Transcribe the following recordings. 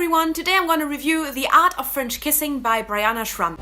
everyone, today I'm going to review The Art of French Kissing by Brianna Shrum.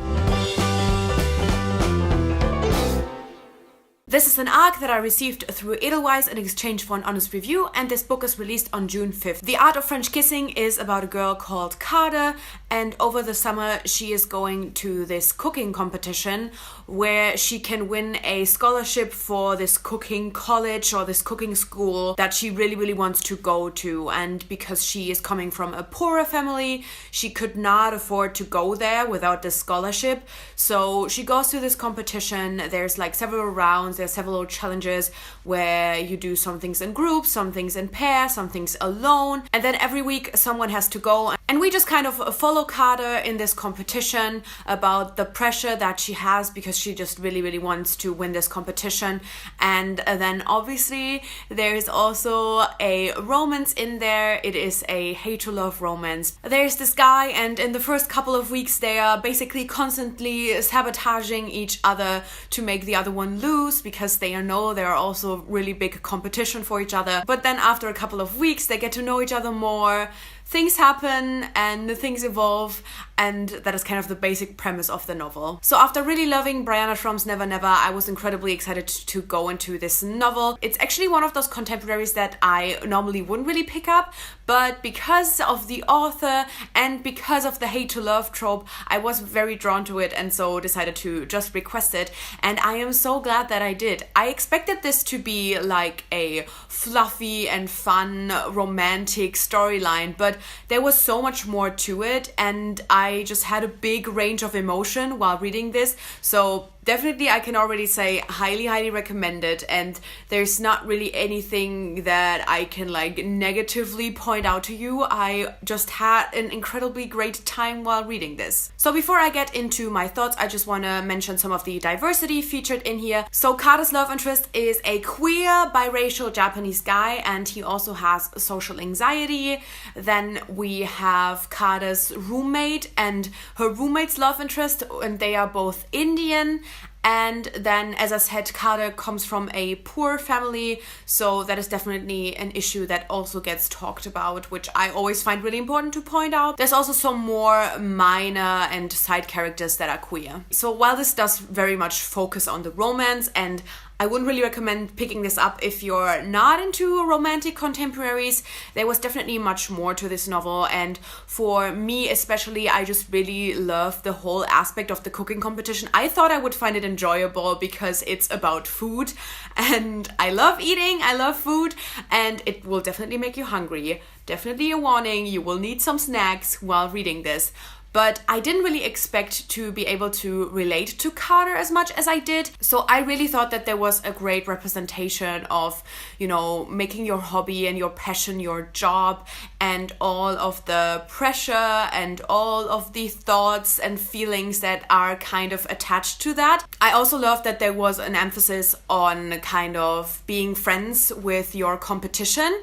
This is an arc that I received through Edelweiss in exchange for an honest review, and this book is released on June 5th. The Art of French Kissing is about a girl called Carter, and over the summer she is going to this cooking competition where she can win a scholarship for this cooking college or this cooking school that she really wants to go to. And because she is coming from a poorer family, she could not afford to go there without this scholarship. So she goes to this competition. There's like several rounds. There's several challenges where you do some things in groups, some things in pairs, some things alone. And then every week someone has to go. And we just kind of follow Carter in this competition about the pressure that she has because she just really wants to win this competition. And then obviously there's also a romance in there. It is a hate to love romance. There's this guy, and in the first couple of weeks they are basically constantly sabotaging each other to make the other one lose, because they know they're also really big competition for each other. But then after a couple of weeks they get to know each other more, things happen and things evolve, and that is kind of the basic premise of the novel. So after really loving Brianna Shrum's Never Never, I was incredibly excited to go into this novel. It's actually one of those contemporaries that I normally wouldn't really pick up, but because of the author and because of the hate to love trope, I was very drawn to it, and so decided to just request it, and I am so glad that I did. I expected this to be like a fluffy and fun romantic storyline, but there was so much more to it, and I just had a big range of emotion while reading this. So definitely I can already say highly recommend it, and there's not really anything that I can like negatively point out to you. I just had an incredibly great time while reading this. So before I get into my thoughts, I just want to mention some of the diversity featured in here. So Carter's love interest is a queer biracial Japanese guy, and he also has social anxiety. Then we have Carter's roommate and her roommate's love interest, and they are both Indian. And then, as I said, Carter comes from a poor family, so that is definitely an issue that also gets talked about, which I always find really important to point out. There's also some more minor and side characters that are queer. So while this does very much focus on the romance, and I wouldn't really recommend picking this up if you're not into romantic contemporaries, there was definitely much more to this novel. And for me especially, I just really love the whole aspect of the cooking competition. I thought I would find it enjoyable because it's about food, and I love eating, I love food, and it will definitely make you hungry. Definitely a warning, you will need some snacks while reading this. But I didn't really expect to be able to relate to Carter as much as I did. So I really thought that there was a great representation of, you know, making your hobby and your passion your job, and all of the pressure and all of the thoughts and feelings that are kind of attached to that. I also loved that there was an emphasis on kind of being friends with your competition,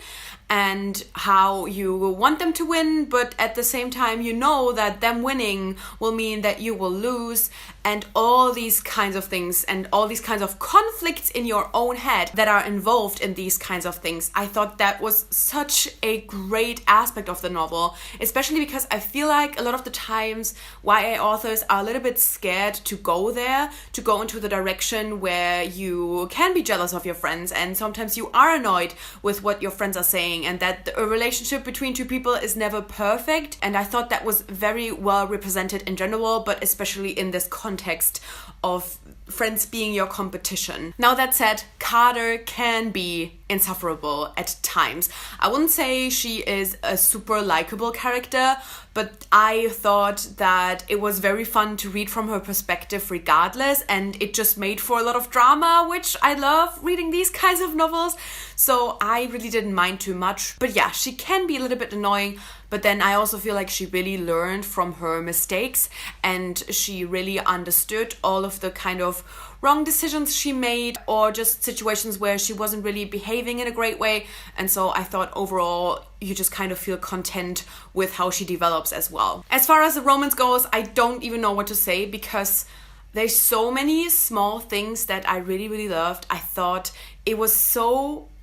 and how you want them to win, but at the same time you know that them winning will mean that you will lose, and all these kinds of things and all these kinds of conflicts in your own head that are involved in these kinds of things. I thought that was such a great aspect of the novel, especially because I feel like a lot of the times YA authors are a little bit scared to go there, to go into the direction where you can be jealous of your friends, and sometimes you are annoyed with what your friends are saying, and that a relationship between two people is never perfect. And I thought that was very well represented in general, but especially in this context of friends being your competition. Now that said, Carter can be insufferable at times. I wouldn't say she is a super likable character, but I thought that it was very fun to read from her perspective regardless, and it just made for a lot of drama, which I love reading these kinds of novels, so I really didn't mind too much. But yeah, she can be a little bit annoying, but then I also feel like she really learned from her mistakes, and she really understood all of the kind of wrong decisions she made, or just situations where she wasn't really behaving in a great way. And so I thought overall you just kind of feel content with how she develops as well. As far as the romance goes, I don't even know what to say, because there's so many small things that I really loved. I thought it was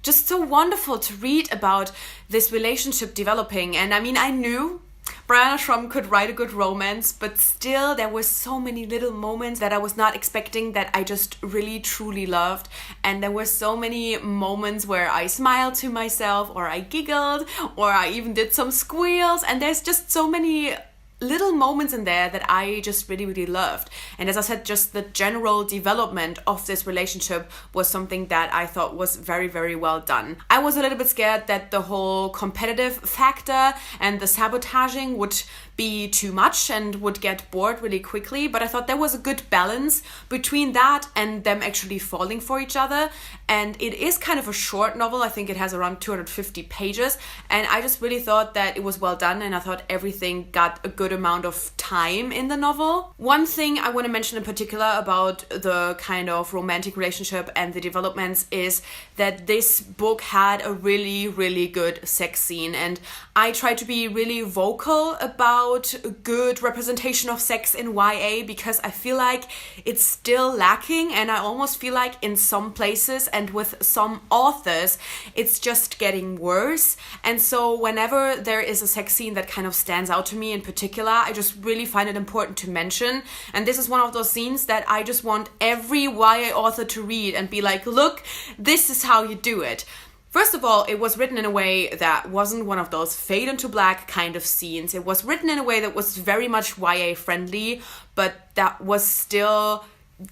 just so wonderful to read about this relationship developing. And I mean, I knew Brianna Shrum could write a good romance, but still there were so many little moments that I was not expecting that I just really truly loved. And there were so many moments where I smiled to myself, or I giggled, or I even did some squeals, and there's just so many little moments in there that I just really, really loved. And as I said, just the general development of this relationship was something that I thought was very, very well done. I was a little bit scared that the whole competitive factor and the sabotaging would be too much and would get bored really quickly, but I thought there was a good balance between that and them actually falling for each other. And it is kind of a short novel. I think it has around 250 pages, and I just really thought that it was well done, and I thought everything got a good amount of time in the novel. One thing I want to mention in particular about the kind of romantic relationship and the developments is that this book had a really, really good sex scene, and I try to be really vocal about good representation of sex in YA because I feel like it's still lacking, and I almost feel like in some places and with some authors it's just getting worse. And so whenever there is a sex scene that kind of stands out to me in particular, I just really find it important to mention. And this is one of those scenes that I just want every YA author to read and be like, look, this is how you do it. First of all, it was written in a way that wasn't one of those fade into black kind of scenes. It was written in a way that was very much YA friendly, but that was still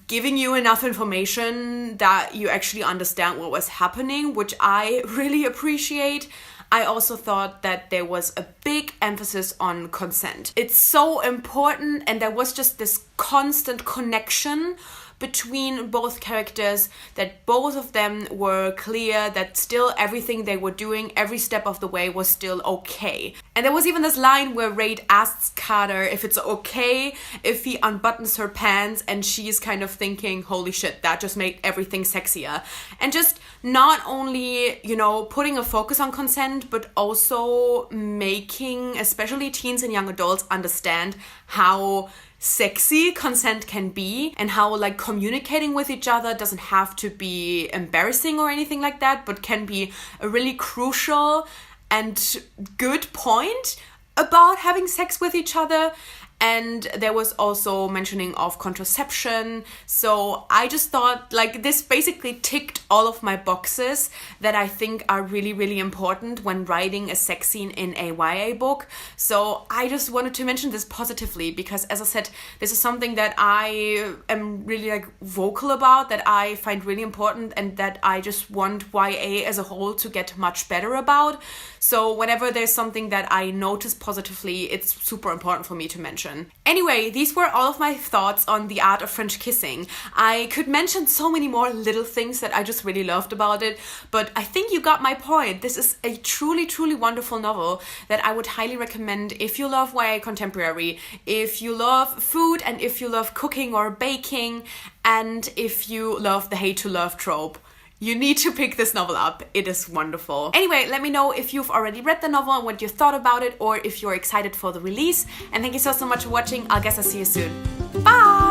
giving you enough information that you actually understand what was happening, which I really appreciate. I also thought that there was a big emphasis on consent. It's so important, and there was just this constant connection between both characters, that both of them were clear that still everything they were doing, every step of the way, was still okay. And there was even this line where Raid asks Carter if it's okay if he unbuttons her pants, and she's kind of thinking, holy shit, that just made everything sexier. And just not only, putting a focus on consent, but also making especially teens and young adults understand how sexy consent can be, and how communicating with each other doesn't have to be embarrassing or anything like that, but can be a really crucial and good point about having sex with each other. And there was also mentioning of contraception. So I just thought this basically ticked all of my boxes that I think are really, really important when writing a sex scene in a YA book. So I just wanted to mention this positively because, as I said, this is something that I am really vocal about, that I find really important, and that I just want YA as a whole to get much better about. So whenever there's something that I notice positively, it's super important for me to mention. Anyway, these were all of my thoughts on The Art of French Kissing. I could mention so many more little things that I just really loved about it, but I think you got my point. This is a truly, truly wonderful novel that I would highly recommend if you love YA contemporary, if you love food, and if you love cooking or baking, and if you love the hate to love trope. You need to pick this novel up. It is wonderful. Anyway, let me know if you've already read the novel and what you thought about it, or if you're excited for the release. And thank you so much for watching. I guess I'll see you soon. Bye!